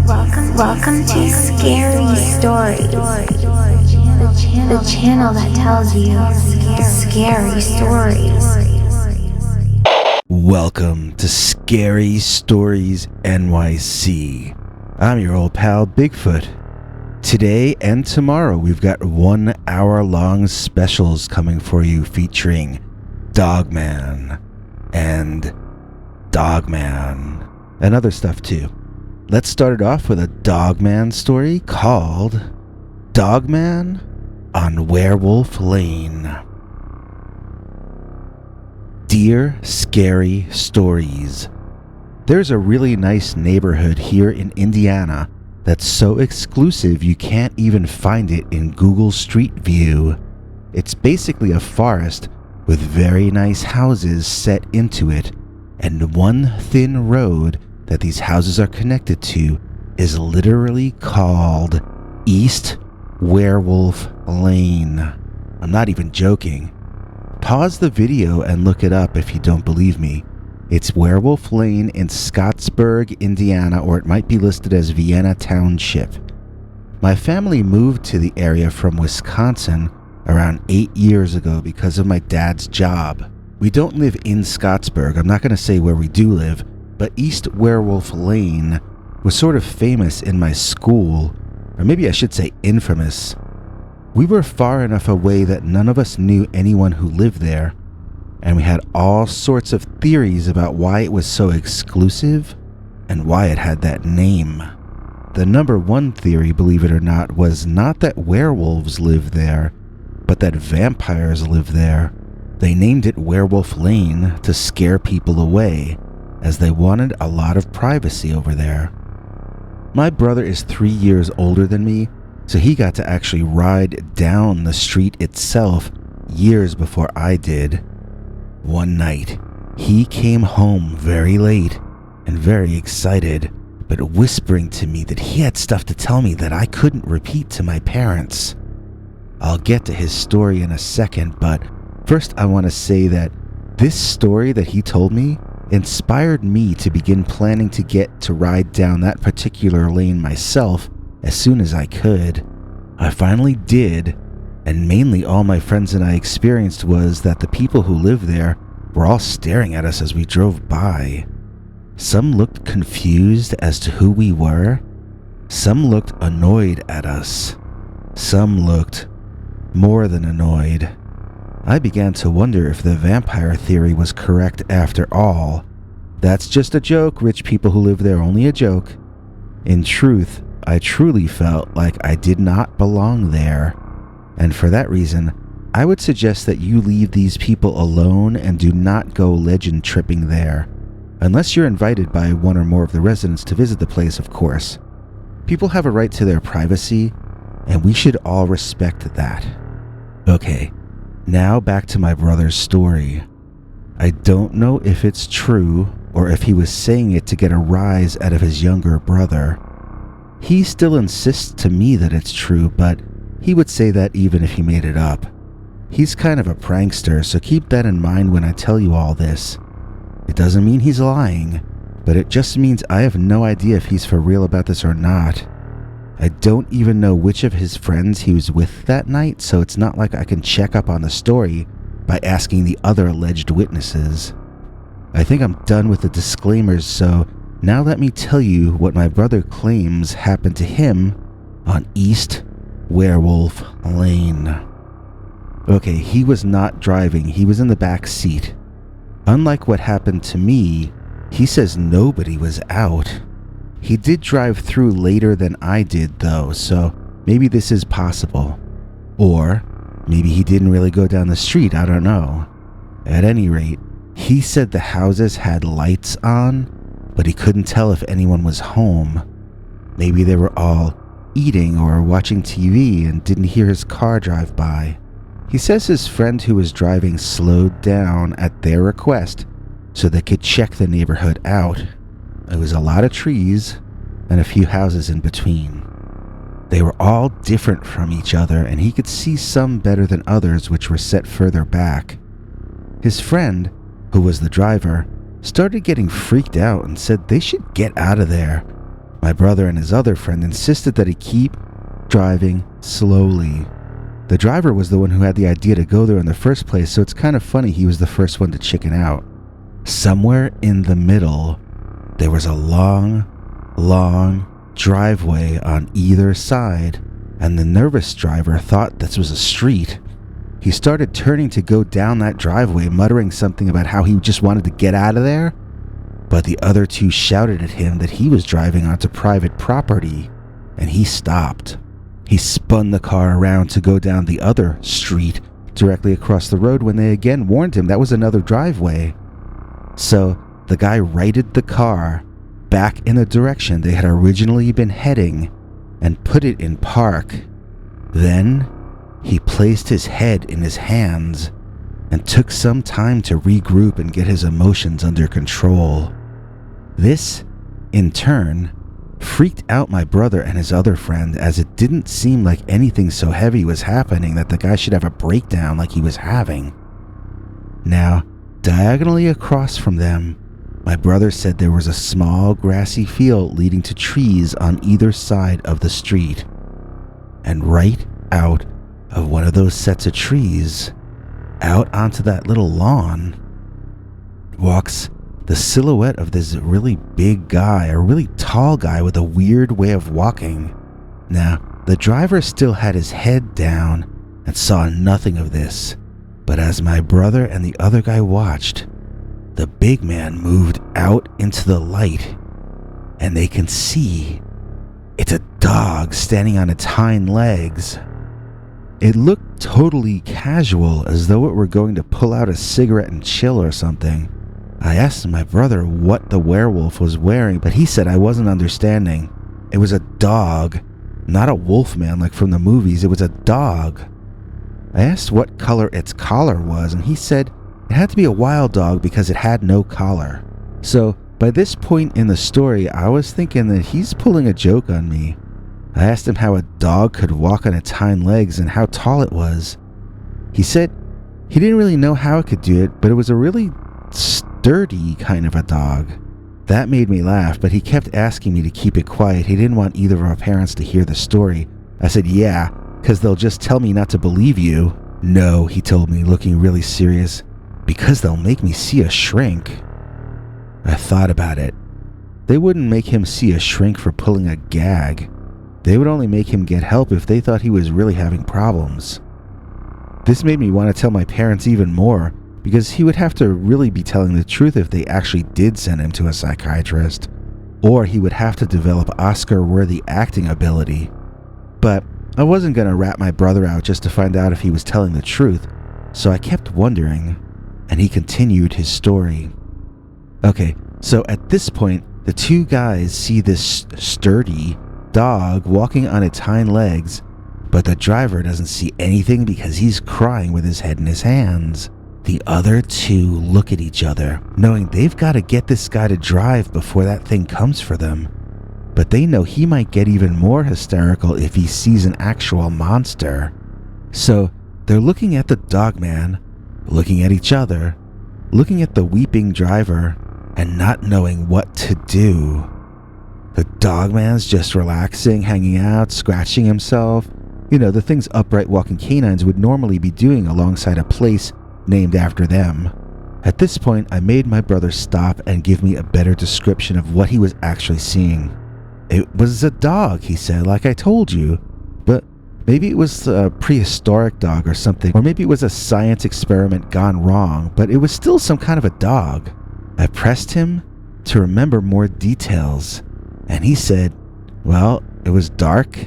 Welcome to Scary Stories, the channel that tells you scary stories. Welcome to Scary Stories NYC. I'm your old pal Bigfoot. Today and tomorrow we've got 1 hour-long specials coming for you featuring Dogman and Dogman and other stuff too. Let's start it off with a Dogman story called Dogman on Werewolf Lane. Dear Scary Stories, there's a really nice neighborhood here in Indiana that's so exclusive you can't even find it in Google Street View. It's basically a forest with very nice houses set into it, and one thin road that these houses are connected to is literally called East Werewolf Lane. I'm not even joking. Pause the video and look it up if you don't believe me. It's Werewolf Lane in Scottsburg, Indiana, or it might be listed as Vienna Township. My family moved to the area from Wisconsin around 8 years ago because of my dad's job. We don't live in Scottsburg. I'm not going to say where we do live, but East Werewolf Lane was sort of famous in my school, or maybe I should say infamous. We were far enough away that none of us knew anyone who lived there, and we had all sorts of theories about why it was so exclusive and why it had that name. The number one theory, believe it or not, was not that werewolves lived there, but that vampires lived there. They named it Werewolf Lane to scare people away, as they wanted a lot of privacy over there. My brother is 3 years older than me, so he got to actually ride down the street itself years before I did. One night, he came home very late and very excited, but whispering to me that he had stuff to tell me that I couldn't repeat to my parents. I'll get to his story in a second, but first I want to say that this story that he told me inspired me to begin planning to get to ride down that particular lane myself as soon as I could. I finally did, and mainly all my friends and I experienced was that the people who lived there were all staring at us as we drove by. Some looked confused as to who we were. Some looked annoyed at us. Some looked more than annoyed. I began to wonder if the vampire theory was correct after all. That's just a joke, rich people who live there, only a joke. In truth, I truly felt like I did not belong there, and for that reason, I would suggest that you leave these people alone and do not go legend tripping there, unless you're invited by one or more of the residents to visit the place, of course. People have a right to their privacy, and we should all respect that. Okay, now back to my brother's story. I don't know if it's true or if he was saying it to get a rise out of his younger brother. He still insists to me that it's true, but he would say that even if he made it up. He's kind of a prankster, so keep that in mind when I tell you all this. It doesn't mean he's lying, but it just means I have no idea if he's for real about this or not. I don't even know which of his friends he was with that night, so it's not like I can check up on the story by asking the other alleged witnesses. I think I'm done with the disclaimers, so now let me tell you what my brother claims happened to him on East Werewolf Lane. Okay, he was not driving, he was in the back seat. Unlike what happened to me, he says nobody was out. He did drive through later than I did though, so maybe this is possible. Or maybe he didn't really go down the street, I don't know. At any rate, he said the houses had lights on, but he couldn't tell if anyone was home. Maybe they were all eating or watching TV and didn't hear his car drive by. He says his friend who was driving slowed down at their request so they could check the neighborhood out. It was a lot of trees and a few houses in between. They were all different from each other, and he could see some better than others which were set further back. His friend, who was the driver, started getting freaked out and said they should get out of there, My brother and his other friend insisted that he keep driving slowly. The driver was the one who had the idea to go there in the first place, so it's kind of funny he was the first one to chicken out. Somewhere in the middle, there was a long driveway on either side, and the nervous driver thought this was a street. He started turning to go down that driveway, muttering something about how he just wanted to get out of there, but the other two shouted at him that he was driving onto private property, and he stopped. He spun the car around to go down the other street directly across the road when they again warned him that was another driveway. So the guy righted the car back in the direction they had originally been heading and put it in park. Then he placed his head in his hands and took some time to regroup and get his emotions under control. This, in turn, freaked out my brother and his other friend, as it didn't seem like anything so heavy was happening that the guy should have a breakdown like he was having. Now, diagonally across from them, my brother said there was a small grassy field leading to trees on either side of the street. And right out of one of those sets of trees, out onto that little lawn, walks the silhouette of this really big guy, a really tall guy with a weird way of walking. Now, the driver still had his head down and saw nothing of this, but as my brother and the other guy watched, the big man moved out into the light, and they can see it's a dog standing on its hind legs. It looked totally casual, as though it were going to pull out a cigarette and chill or something. I asked my brother what the werewolf was wearing, but he said I wasn't understanding. It was a dog, not a wolf man like from the movies. It was a dog. I asked what color its collar was, and he said it had to be a wild dog because it had no collar. So by this point in the story, I was thinking that he's pulling a joke on me. I asked him how a dog could walk on its hind legs and how tall it was. He said he didn't really know how it could do it, but it was a really sturdy kind of a dog. That made me laugh, but he kept asking me to keep it quiet. He didn't want either of our parents to hear the story. I said, yeah, because they'll just tell me not to believe you. No, he told me, looking really serious, because they'll make me see a shrink. I thought about it. They wouldn't make him see a shrink for pulling a gag. They would only make him get help if they thought he was really having problems. This made me want to tell my parents even more, because he would have to really be telling the truth if they actually did send him to a psychiatrist, or he would have to develop Oscar-worthy acting ability. But I wasn't going to rat my brother out just to find out if he was telling the truth, so I kept wondering, and he continued his story. Okay, so at this point, the two guys see this sturdy dog walking on its hind legs, but the driver doesn't see anything because he's crying with his head in his hands. The other two look at each other, knowing they've got to get this guy to drive before that thing comes for them. But they know he might get even more hysterical if he sees an actual monster. So they're looking at the dogman, looking at each other, looking at the weeping driver, and not knowing what to do. The dogman's just relaxing, hanging out, scratching himself. You know, the things upright walking canines would normally be doing alongside a place named after them. At this point, I made my brother stop and give me a better description of what he was actually seeing. It was a dog, he said, like I told you. But maybe it was a prehistoric dog or something, or maybe it was a science experiment gone wrong, but it was still some kind of a dog. I pressed him to remember more details, and he said, well, it was dark.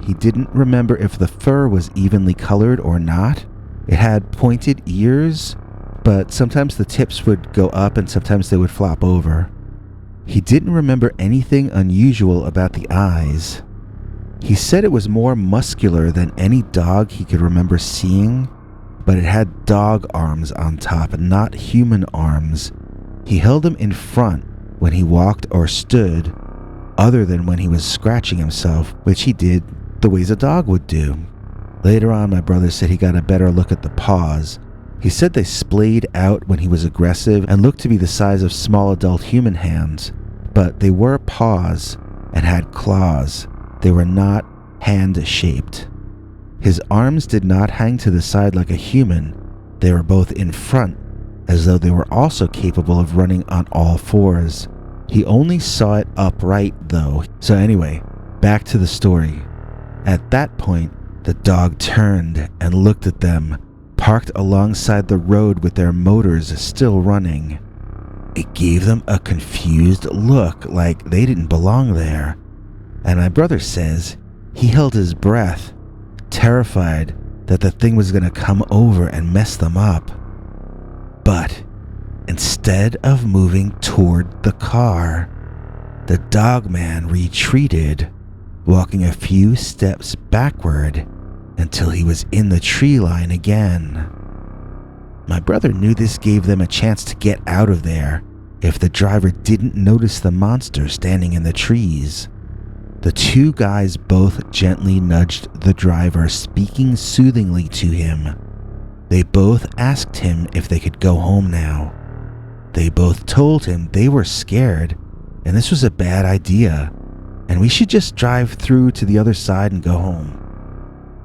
He didn't remember if the fur was evenly colored or not. It had pointed ears, but sometimes the tips would go up and sometimes they would flop over. He didn't remember anything unusual about the eyes. He said it was more muscular than any dog he could remember seeing, but it had dog arms on top, not human arms. He held them in front when he walked or stood, other than when he was scratching himself, which he did the ways a dog would do. Later on, my brother said he got a better look at the paws. He said they splayed out when he was aggressive and looked to be the size of small adult human hands, but they were paws, and had claws. They were not hand-shaped. His arms did not hang to the side like a human. They were both in front, as though they were also capable of running on all fours. He only saw it upright, though. So anyway, back to the story. At that point, the dog turned and looked at them, parked alongside the road with their motors still running. It gave them a confused look, like they didn't belong there. And my brother says he held his breath, terrified that the thing was going to come over and mess them up. But instead of moving toward the car, the Dogman retreated, walking a few steps backward until he was in the tree line again. My brother knew this gave them a chance to get out of there if the driver didn't notice the monster standing in the trees. The two guys both gently nudged the driver, speaking soothingly to him. They both asked him if they could go home now. They both told him they were scared and this was a bad idea, and we should just drive through to the other side and go home.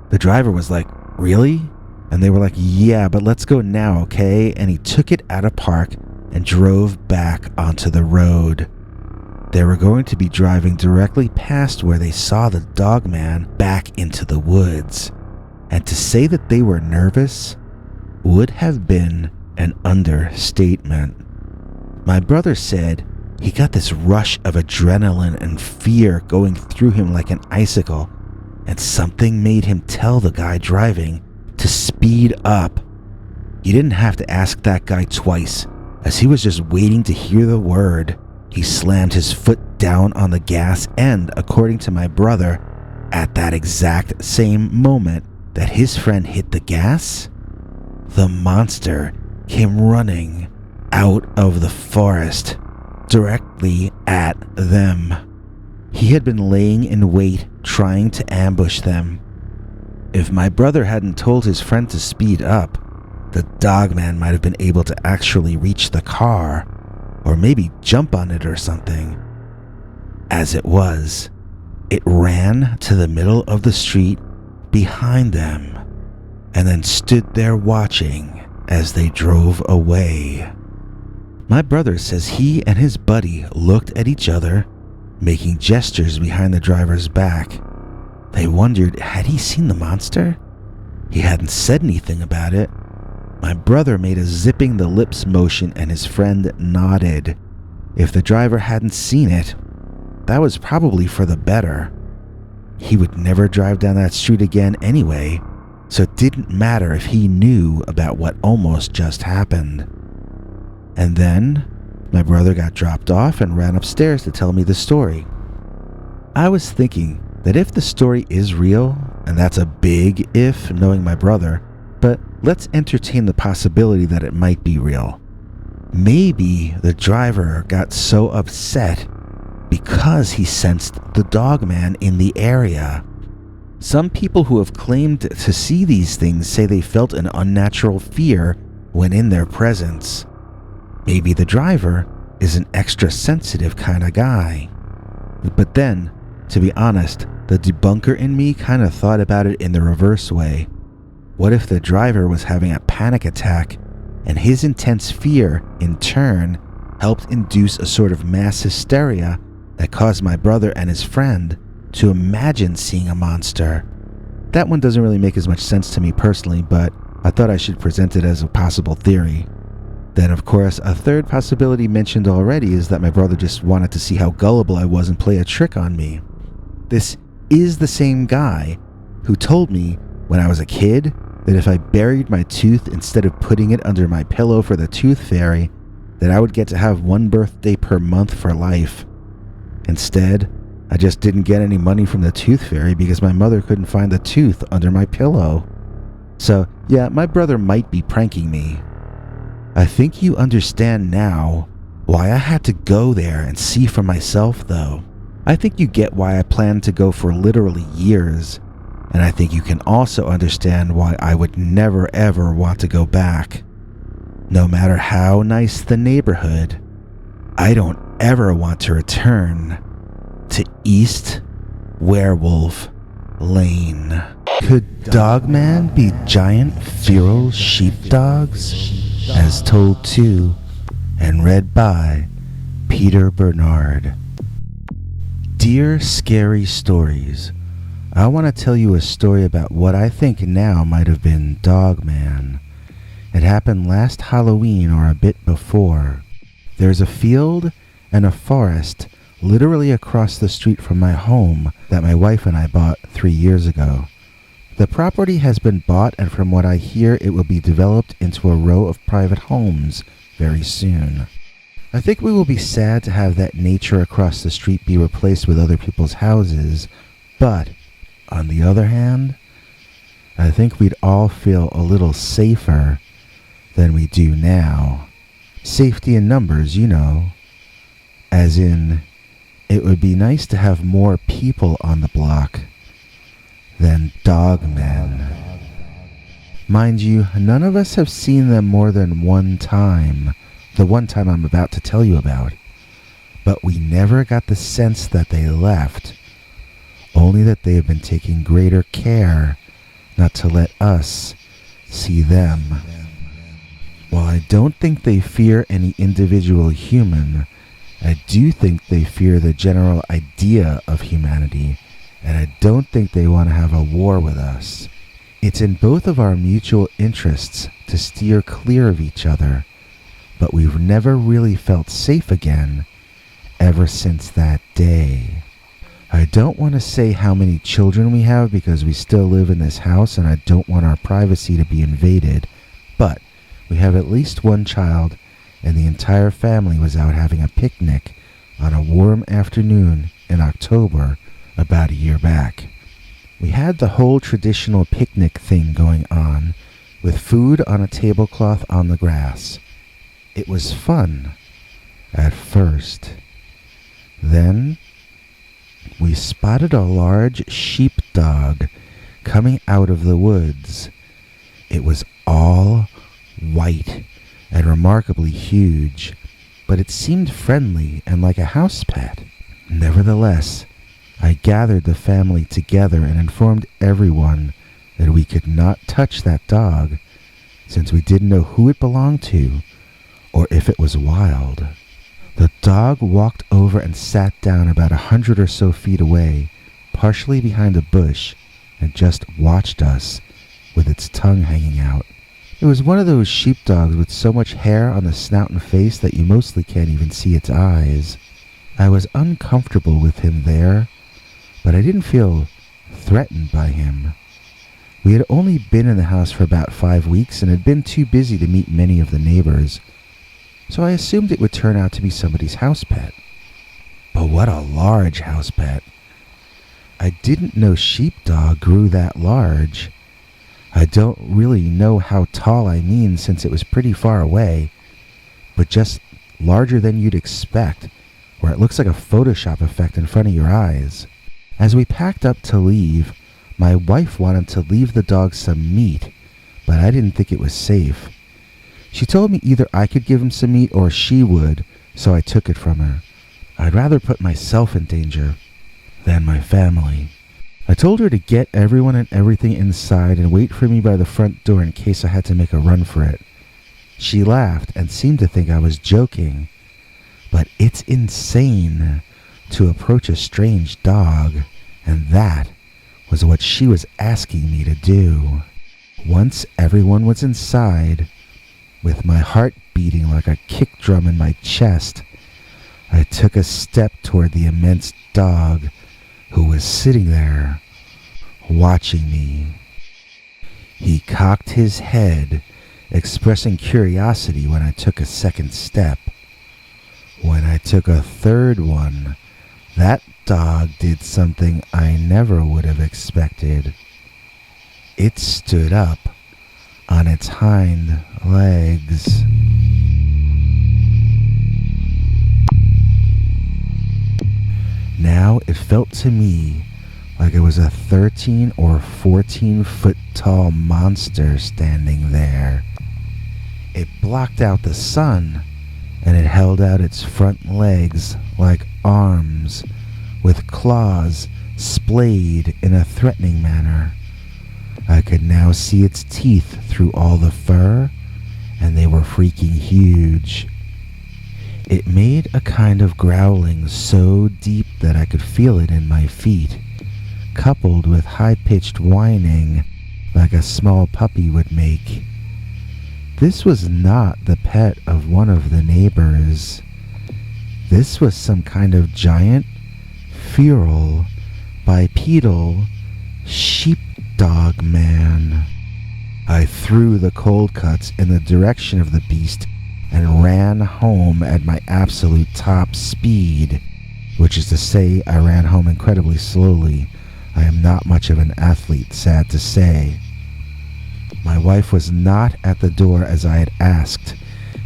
The driver was like, "Really?" And they were like, "Yeah, but let's go now, okay?" And he took it out of park and drove back onto the road. They were going to be driving directly past where they saw the Dogman back into the woods. And to say that they were nervous would have been an understatement. My brother said he got this rush of adrenaline and fear going through him like an icicle, and something made him tell the guy driving to speed up. He didn't have to ask that guy twice, as he was just waiting to hear the word. He slammed his foot down on the gas, and according to my brother, at that exact same moment that his friend hit the gas, the monster came running out of the forest directly at them. He had been laying in wait, trying to ambush them. If my brother hadn't told his friend to speed up, the Dogman might have been able to actually reach the car, or maybe jump on it or something. As it was, it ran to the middle of the street behind them, and then stood there watching as they drove away. My brother says he and his buddy looked at each other, making gestures behind the driver's back. They wondered, had he seen the monster? He hadn't said anything about it. My brother made a zipping the lips motion and his friend nodded. If the driver hadn't seen it, that was probably for the better. He would never drive down that street again anyway, so it didn't matter if he knew about what almost just happened. And then, my brother got dropped off and ran upstairs to tell me the story. I was thinking that if the story is real, and that's a big if knowing my brother, but let's entertain the possibility that it might be real. Maybe the driver got so upset because he sensed the Dogman in the area. Some people who have claimed to see these things say they felt an unnatural fear when in their presence. Maybe the driver is an extra sensitive kind of guy. But then, to be honest, the debunker in me kind of thought about it in the reverse way. What if the driver was having a panic attack, and his intense fear, in turn, helped induce a sort of mass hysteria that caused my brother and his friend to imagine seeing a monster? That one doesn't really make as much sense to me personally, but I thought I should present it as a possible theory. Then, of course, a third possibility mentioned already is that my brother just wanted to see how gullible I was and play a trick on me. This is the same guy who told me when I was a kid that if I buried my tooth instead of putting it under my pillow for the tooth fairy, that I would get to have one birthday per month for life. Instead, I just didn't get any money from the tooth fairy because my mother couldn't find the tooth under my pillow. So, yeah, my brother might be pranking me. I think you understand now why I had to go there and see for myself, though. I think you get why I planned to go for literally years, and I think you can also understand why I would never ever want to go back. No matter how nice the neighborhood, I don't ever want to return to East Werewolf Lane. Could Dogman be giant feral sheepdogs? As told to and read by Peter Bernard. Dear Scary Stories, I want to tell you a story about what I think now might have been Dogman. It happened last Halloween or a bit before. There's a field and a forest literally across the street from my home that my wife and I bought 3 years ago. The property has been bought, and from what I hear, it will be developed into a row of private homes very soon. I think we will be sad to have that nature across the street be replaced with other people's houses, but on the other hand, I think we'd all feel a little safer than we do now. Safety in numbers, you know. As in, it would be nice to have more people on the block than dogmen. Mind you, none of us have seen them more than one time, the one time I'm about to tell you about. But we never got the sense that they left, only that they have been taking greater care not to let us see them. While I don't think they fear any individual human, I do think they fear the general idea of humanity, and I don't think they want to have a war with us. It's in both of our mutual interests to steer clear of each other, but we've never really felt safe again ever since that day. I don't want to say how many children we have because we still live in this house and I don't want our privacy to be invaded, but we have at least one child, and the entire family was out having a picnic on a warm afternoon in October about a year back. We had the whole traditional picnic thing going on, with food on a tablecloth on the grass. It was fun, at first. Then, we spotted a large sheepdog coming out of the woods. It was all white and remarkably huge, but it seemed friendly and like a house pet. Nevertheless, I gathered the family together and informed everyone that we could not touch that dog since we didn't know who it belonged to or if it was wild. The dog walked over and sat down about 100 or so feet away, partially behind a bush, and just watched us with its tongue hanging out. It was one of those sheepdogs with so much hair on the snout and face that you mostly can't even see its eyes. I was uncomfortable with him there, but I didn't feel threatened by him. We had only been in the house for about 5 weeks and had been too busy to meet many of the neighbors, so I assumed it would turn out to be somebody's house pet. But what a large house pet. I didn't know sheepdog grew that large. I don't really know how tall I mean since it was pretty far away, but just larger than you'd expect, where it looks like a Photoshop effect in front of your eyes. As we packed up to leave, my wife wanted to leave the dog some meat, but I didn't think it was safe. She told me either I could give him some meat or she would, so I took it from her. I'd rather put myself in danger than my family. I told her to get everyone and everything inside and wait for me by the front door in case I had to make a run for it. She laughed and seemed to think I was joking, but it's insane to approach a strange dog, and that was what she was asking me to do. Once everyone was inside, with my heart beating like a kick drum in my chest, I took a step toward the immense dog who was sitting there, watching me. He cocked his head, expressing curiosity when I took a second step. When I took a third one, that dog did something I never would have expected. It stood up on its hind legs. Now it felt to me like it was a 13 or 14 foot tall monster standing there. It blocked out the sun, and it held out its front legs like arms with claws splayed in a threatening manner. I could now see its teeth through all the fur, and they were freaking huge. It made a kind of growling so deep that I could feel it in my feet, coupled with high-pitched whining like a small puppy would make. This was not the pet of one of the neighbors. This was some kind of giant, feral, bipedal sheepdog man. I threw the cold cuts in the direction of the beast and ran home at my absolute top speed, which is to say I ran home incredibly slowly. I am not much of an athlete, sad to say. My wife was not at the door as I had asked,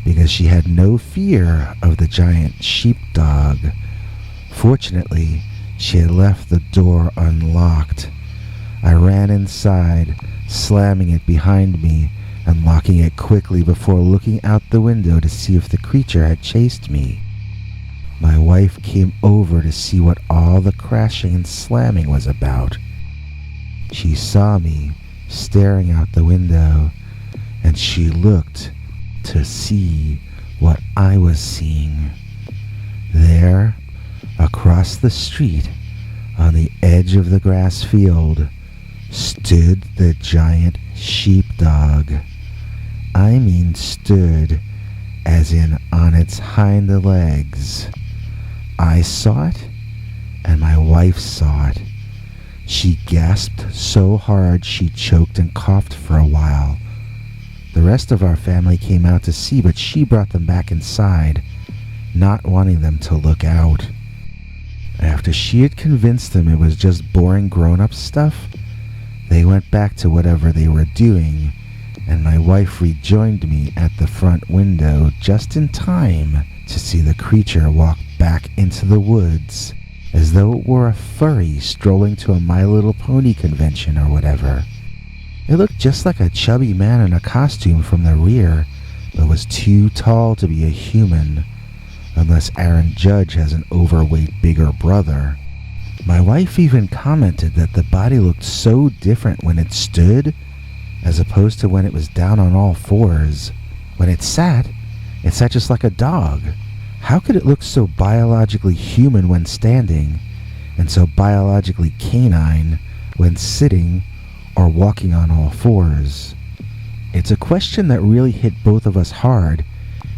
because she had no fear of the giant sheepdog. Fortunately, she had left the door unlocked. I ran inside, slamming it behind me and locking it quickly before looking out the window to see if the creature had chased me. My wife came over to see what all the crashing and slamming was about. She saw me staring out the window, and she looked to see what I was seeing. There, across the street, on the edge of the grass field, stood the giant sheepdog. I mean stood, as in on its hind legs. I saw it, and my wife saw it. She gasped so hard she choked and coughed for a while. The rest of our family came out to see, but she brought them back inside, not wanting them to look out. After she had convinced them it was just boring grown-up stuff, they went back to whatever they were doing, and my wife rejoined me at the front window just in time to see the creature walk back into the woods, as though it were a furry strolling to a My Little Pony convention or whatever. It looked just like a chubby man in a costume from the rear, but was too tall to be a human, unless Aaron Judge has an overweight bigger brother. My wife even commented that the body looked so different when it stood, as opposed to when it was down on all fours. When it sat just like a dog. How could it look so biologically human when standing, and so biologically canine when sitting or walking on all fours? It's a question that really hit both of us hard,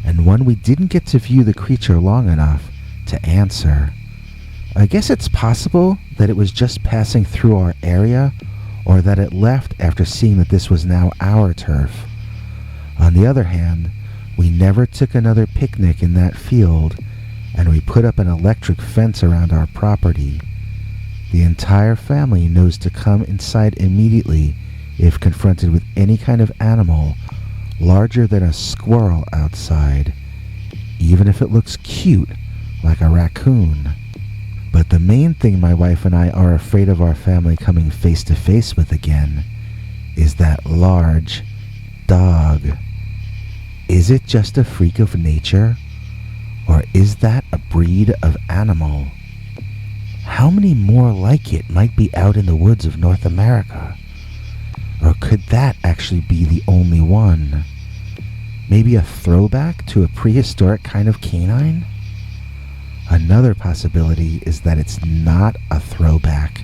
and one we didn't get to view the creature long enough to answer. I guess it's possible that it was just passing through our area, or that it left after seeing that this was now our turf. On the other hand, we never took another picnic in that field, and we put up an electric fence around our property. The entire family knows to come inside immediately if confronted with any kind of animal larger than a squirrel outside, even if it looks cute like a raccoon. But the main thing my wife and I are afraid of our family coming face to face with again is that large dog. Is it just a freak of nature, or is that a breed of animal? How many more like it might be out in the woods of North America? Or could that actually be the only one? Maybe a throwback to a prehistoric kind of canine? Another possibility is that it's not a throwback,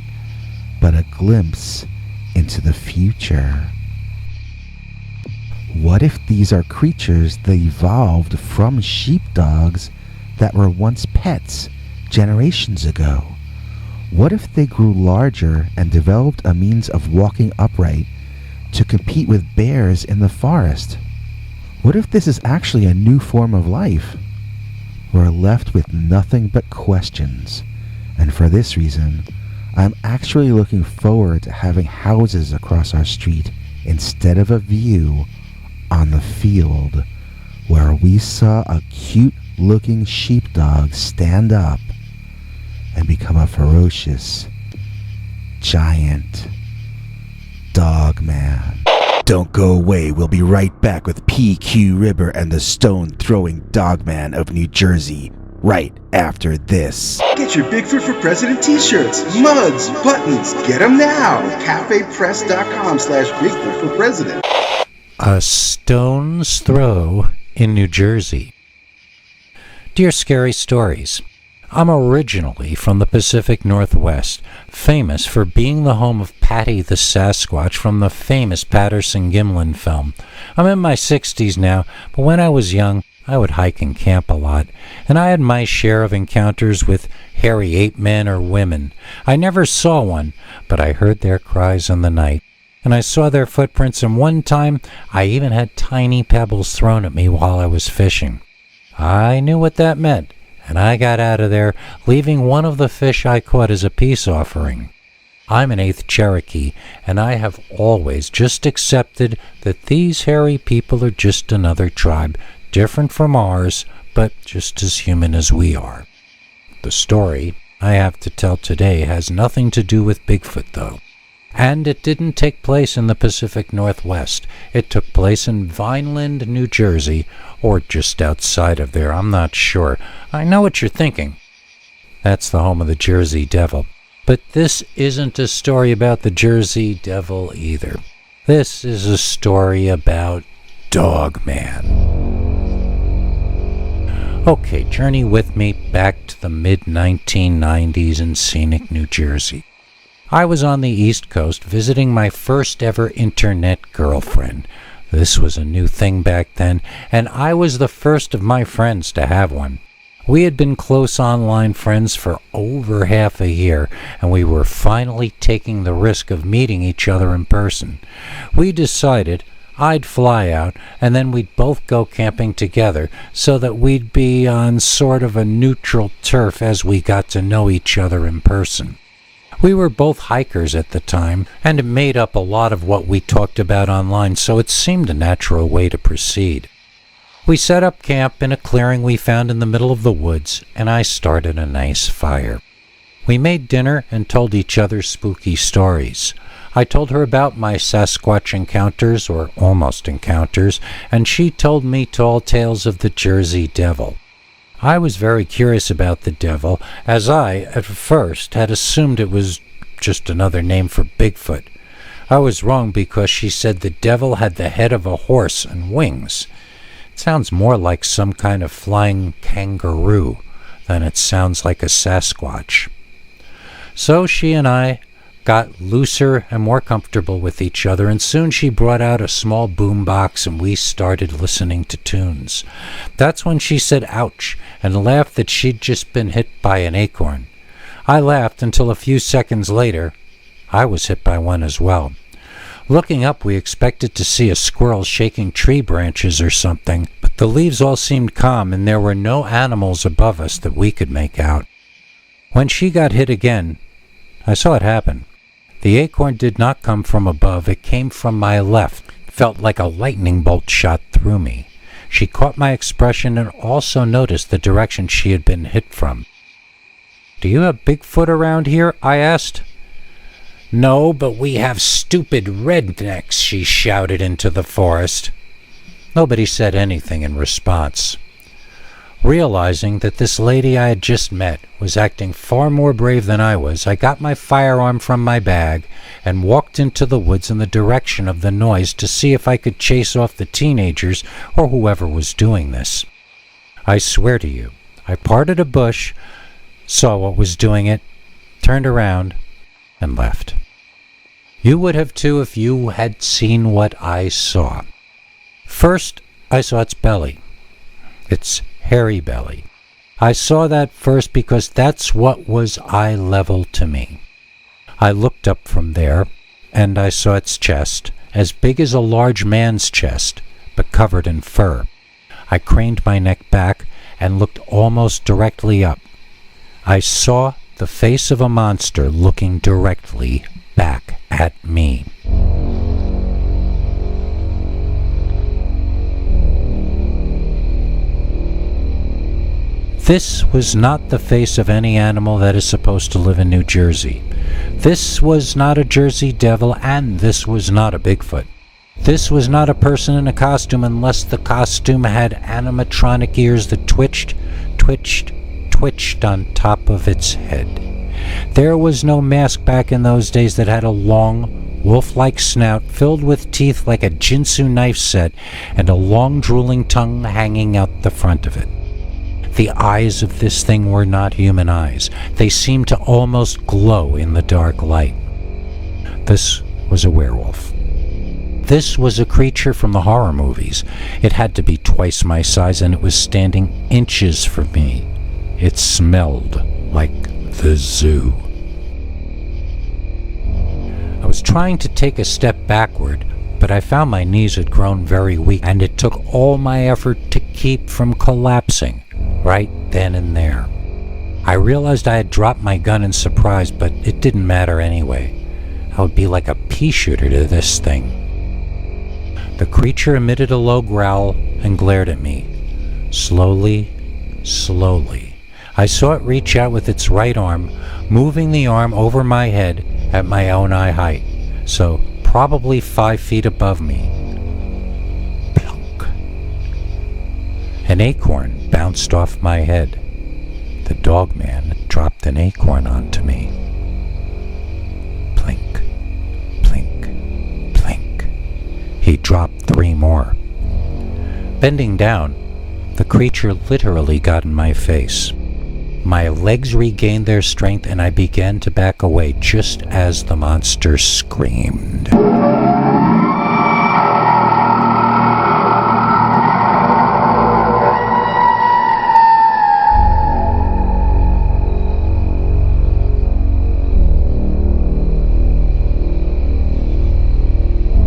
but a glimpse into the future. What if these are creatures that evolved from sheepdogs that were once pets generations ago? What if they grew larger and developed a means of walking upright to compete with bears in the forest? What if this is actually a new form of life? We're left with nothing but questions, and for this reason, I'm actually looking forward to having houses across our street instead of a view on the field where we saw a cute-looking sheepdog stand up and become a ferocious, giant Dogman. Don't go away, we'll be right back with PQ Ribber and the stone-throwing Dogman of New Jersey right after this. Get Get your Bigfoot for President t-shirts, mugs, buttons. Get them now. cafepress.com/Bigfoot for President. A stone's throw in New Jersey. Dear Scary Stories, I'm originally from the Pacific Northwest, famous for being the home of Patty the Sasquatch from the famous Patterson-Gimlin film. I'm in my 60s now, but when I was young, I would hike and camp a lot, and I had my share of encounters with hairy ape men or women. I never saw one, but I heard their cries in the night, and I saw their footprints, and one time I even had tiny pebbles thrown at me while I was fishing. I knew what that meant, and I got out of there, leaving one of the fish I caught as a peace offering. I'm an 8th Cherokee, and I have always just accepted that these hairy people are just another tribe, different from ours, but just as human as we are. The story I have to tell today has nothing to do with Bigfoot, though. And it didn't take place in the Pacific Northwest. It took place in Vineland, New Jersey, or just outside of there, I'm not sure. I know what you're thinking. That's the home of the Jersey Devil. But this isn't a story about the Jersey Devil either. This is a story about Dogman. Okay, journey with me back to the mid-1990s in scenic New Jersey. I was on the East Coast visiting my first ever internet girlfriend. This was a new thing back then, and I was the first of my friends to have one. We had been close online friends for over half a year, and we were finally taking the risk of meeting each other in person. We decided I'd fly out, and then we'd both go camping together so that we'd be on sort of a neutral turf as we got to know each other in person. We were both hikers at the time, and it made up a lot of what we talked about online, so it seemed a natural way to proceed. We set up camp in a clearing we found in the middle of the woods, and I started a nice fire. We made dinner and told each other spooky stories. I told her about my Sasquatch encounters, or almost encounters, and she told me tall tales of the Jersey Devil. I was very curious about the devil, as I, at first, had assumed it was just another name for Bigfoot. I was wrong because she said the devil had the head of a horse and wings. It sounds more like some kind of flying kangaroo than it sounds like a Sasquatch. So she and I got looser and more comfortable with each other, and soon she brought out a small boom box and we started listening to tunes. That's when she said ouch and laughed that she'd just been hit by an acorn. I laughed until a few seconds later I was hit by one as well. Looking up, we expected to see a squirrel shaking tree branches or something, but the leaves all seemed calm and there were no animals above us that we could make out. When she got hit again, I saw it happen. The acorn did not come from above, it came from my left. It felt like a lightning bolt shot through me. She caught my expression and also noticed the direction she had been hit from. "Do you have Bigfoot around here?" I asked. "No, but we have stupid rednecks," she shouted into the forest. Nobody said anything in response. Realizing that this lady I had just met was acting far more brave than I was, I got my firearm from my bag and walked into the woods in the direction of the noise to see if I could chase off the teenagers or whoever was doing this. I swear to you, I parted a bush, saw what was doing it, turned around, and left. You would have too if you had seen what I saw. First, I saw its belly. Its hairy belly. I saw that first because that's what was eye level to me. I looked up from there, and I saw its chest, as big as a large man's chest, but covered in fur. I craned my neck back and looked almost directly up. I saw the face of a monster looking directly back at me. This was not the face of any animal that is supposed to live in New Jersey. This was not a Jersey Devil, and this was not a Bigfoot. This was not a person in a costume unless the costume had animatronic ears that twitched, twitched, twitched twitched on top of its head. There was no mask back in those days that had a long, wolf-like snout filled with teeth like a Jinsu knife set and a long drooling tongue hanging out the front of it. The eyes of this thing were not human eyes. They seemed to almost glow in the dark light. This was a werewolf. This was a creature from the horror movies. It had to be twice my size, and it was standing inches from me. It smelled like the zoo. I was trying to take a step backward, but I found my knees had grown very weak, and it took all my effort to keep from collapsing right then and there. I realized I had dropped my gun in surprise, but it didn't matter anyway. I would be like a pea shooter to this thing. The creature emitted a low growl and glared at me. Slowly, slowly, I saw it reach out with its right arm, moving the arm over my head at my own eye height, so probably 5 feet above me. Plunk. An acorn bounced off my head. The Dogman dropped an acorn onto me. Plink, plink, plink. He dropped 3 more. Bending down, the creature literally got in my face. My legs regained their strength and I began to back away just as the monster screamed.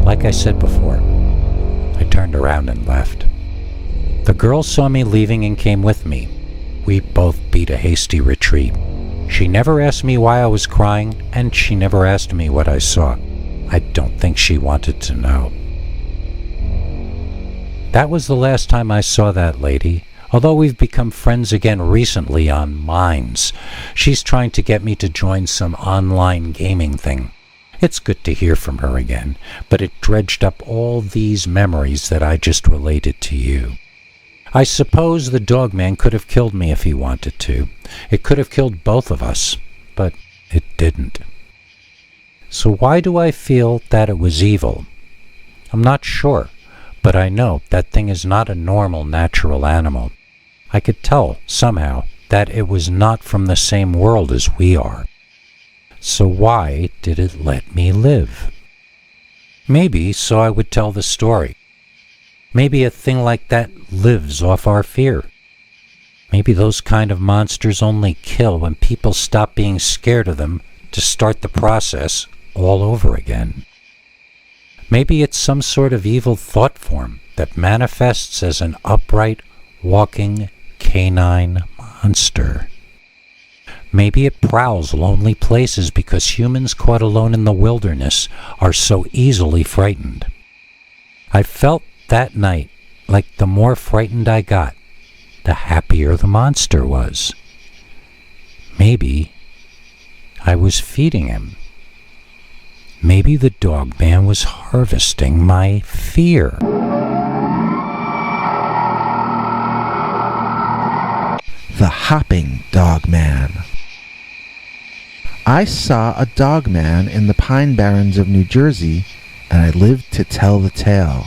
Like I said before, I turned around and left. The girl saw me leaving and came with me. We both beat a hasty retreat. She never asked me why I was crying, and she never asked me what I saw. I don't think she wanted to know. That was the last time I saw that lady, although we've become friends again recently on Minds. She's trying to get me to join some online gaming thing. It's good to hear from her again, but it dredged up all these memories that I just related to you. I suppose the Dogman could have killed me if he wanted to. It could have killed both of us, but it didn't. So why do I feel that it was evil? I'm not sure, but I know that thing is not a normal natural animal. I could tell, somehow, that it was not from the same world as we are. So why did it let me live? Maybe so I would tell the story. Maybe a thing like that lives off our fear. Maybe those kind of monsters only kill when people stop being scared of them to start the process all over again. Maybe it's some sort of evil thought form that manifests as an upright, walking, canine monster. Maybe it prowls lonely places because humans caught alone in the wilderness are so easily frightened. I felt that night like the more frightened I got, the happier the monster was. Maybe I was feeding him. Maybe the Dogman was harvesting my fear. The Hopping Dogman. I saw a Dogman in the Pine Barrens of New Jersey, and I lived to tell the tale.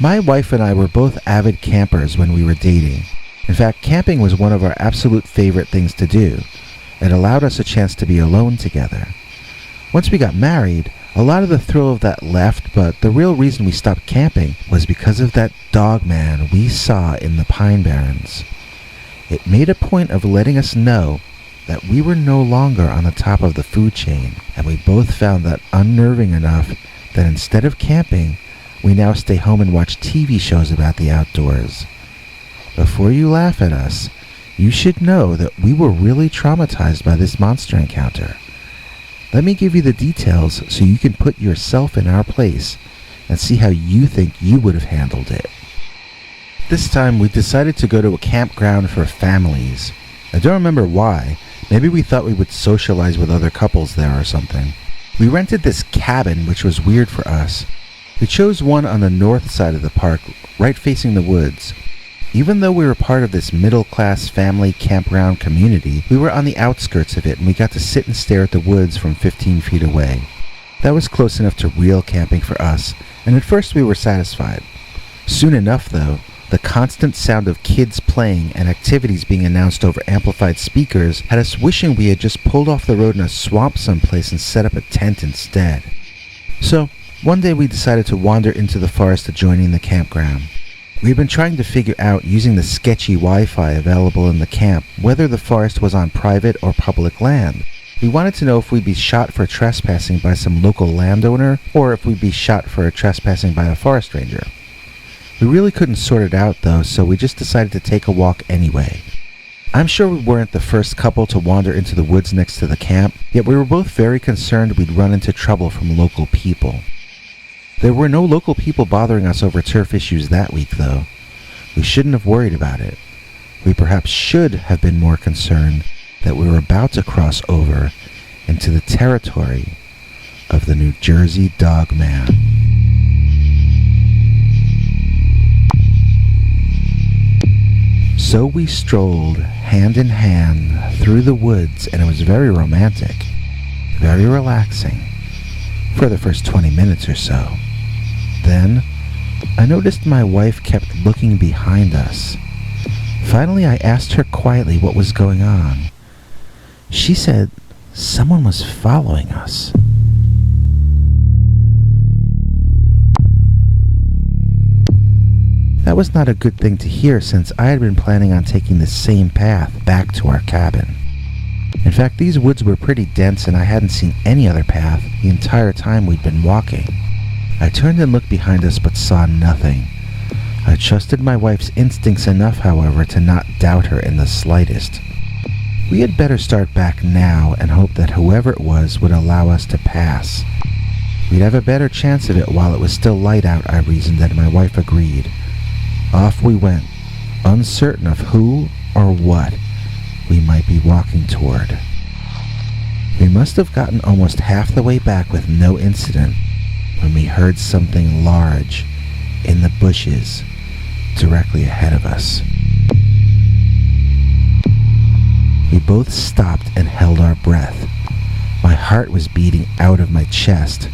My wife and I were both avid campers when we were dating. In fact, camping was one of our absolute favorite things to do. It allowed us a chance to be alone together. Once we got married, a lot of the thrill of that left, but the real reason we stopped camping was because of that Dogman we saw in the Pine Barrens. It made a point of letting us know that we were no longer on the top of the food chain, and we both found that unnerving enough that instead of camping, we now stay home and watch TV shows about the outdoors. Before you laugh at us, you should know that we were really traumatized by this monster encounter. Let me give you the details so you can put yourself in our place and see how you think you would have handled it. This time we decided to go to a campground for families. I don't remember why. Maybe we thought we would socialize with other couples there or something. We rented this cabin, which was weird for us. We chose one on the north side of the park, right facing the woods. Even though we were part of this middle-class family campground community, we were on the outskirts of it and we got to sit and stare at the woods from 15 feet away. That was close enough to real camping for us, and at first we were satisfied. Soon enough, though, the constant sound of kids playing and activities being announced over amplified speakers had us wishing we had just pulled off the road in a swamp someplace and set up a tent instead. So, one day we decided to wander into the forest adjoining the campground. We had been trying to figure out, using the sketchy Wi-Fi available in the camp, whether the forest was on private or public land. We wanted to know if we'd be shot for trespassing by some local landowner, or if we'd be shot for trespassing by a forest ranger. We really couldn't sort it out though, so we just decided to take a walk anyway. I'm sure we weren't the first couple to wander into the woods next to the camp, yet we were both very concerned we'd run into trouble from local people. There were no local people bothering us over turf issues that week, though. We shouldn't have worried about it. We perhaps should have been more concerned that we were about to cross over into the territory of the New Jersey Dogman. So we strolled hand in hand through the woods, and it was very romantic, very relaxing, for the first 20 minutes or so. Then, I noticed my wife kept looking behind us. Finally, I asked her quietly what was going on. She said someone was following us. That was not a good thing to hear, since I had been planning on taking the same path back to our cabin. In fact, these woods were pretty dense and I hadn't seen any other path the entire time we'd been walking. I turned and looked behind us but saw nothing. I trusted my wife's instincts enough, however, to not doubt her in the slightest. We had better start back now and hope that whoever it was would allow us to pass. We'd have a better chance of it while it was still light out, I reasoned, and my wife agreed. Off we went, uncertain of who or what we might be walking toward. We must have gotten almost half the way back with no incident when we heard something large in the bushes directly ahead of us. We both stopped and held our breath. My heart was beating out of my chest.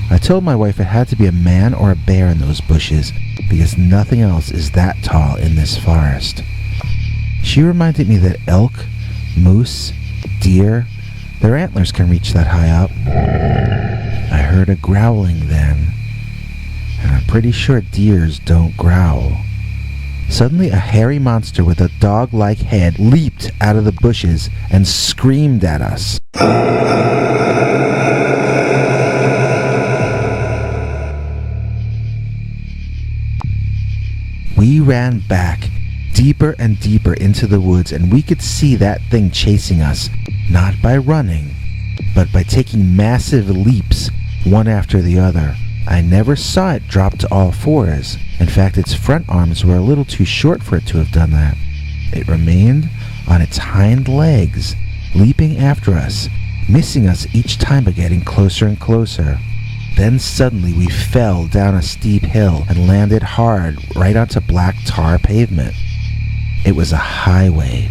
I told my wife it had to be a man or a bear in those bushes, because nothing else is that tall in this forest. She reminded me that elk, moose, deer, their antlers can reach that high up. I heard a growling then, and I'm pretty sure deers don't growl. Suddenly, a hairy monster with a dog-like head leaped out of the bushes and screamed at us. We ran back, deeper and deeper into the woods, and we could see that thing chasing us, not by running, but by taking massive leaps, one after the other. I never saw it drop to all fours. In fact, its front arms were a little too short for it to have done that. It remained on its hind legs, leaping after us, missing us each time but getting closer and closer. Then suddenly we fell down a steep hill and landed hard right onto black tar pavement. It was a highway.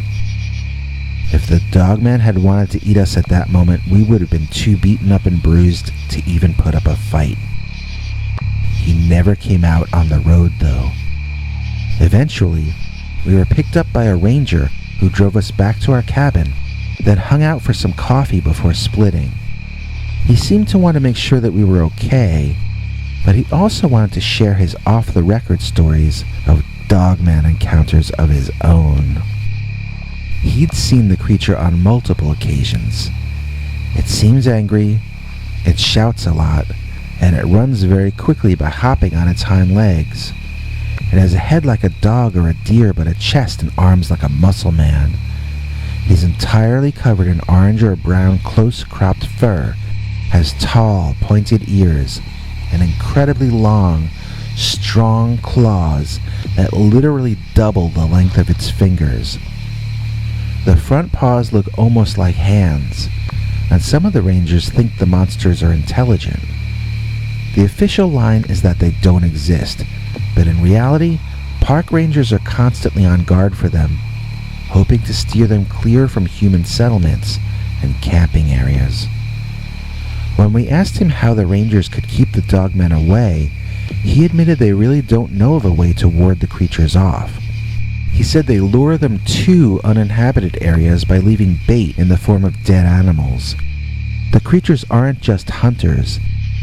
If the Dogman had wanted to eat us at that moment, we would have been too beaten up and bruised to even put up a fight. He never came out on the road, though. Eventually, we were picked up by a ranger who drove us back to our cabin, then hung out for some coffee before splitting. He seemed to want to make sure that we were okay, but he also wanted to share his off-the-record stories of Dogman encounters of his own. He'd seen the creature on multiple occasions. It seems angry, it shouts a lot, and it runs very quickly by hopping on its hind legs. It has a head like a dog or a deer, but a chest and arms like a muscle man. He's entirely covered in orange or brown close-cropped fur, has tall, pointed ears, and incredibly long, strong claws that literally double the length of its fingers. The front paws look almost like hands, and some of the rangers think the monsters are intelligent. The official line is that they don't exist, but in reality, park rangers are constantly on guard for them, hoping to steer them clear from human settlements and camping areas. When we asked him how the rangers could keep the dogmen away, he admitted they really don't know of a way to ward the creatures off. He said they lure them to uninhabited areas by leaving bait in the form of dead animals. The creatures aren't just hunters,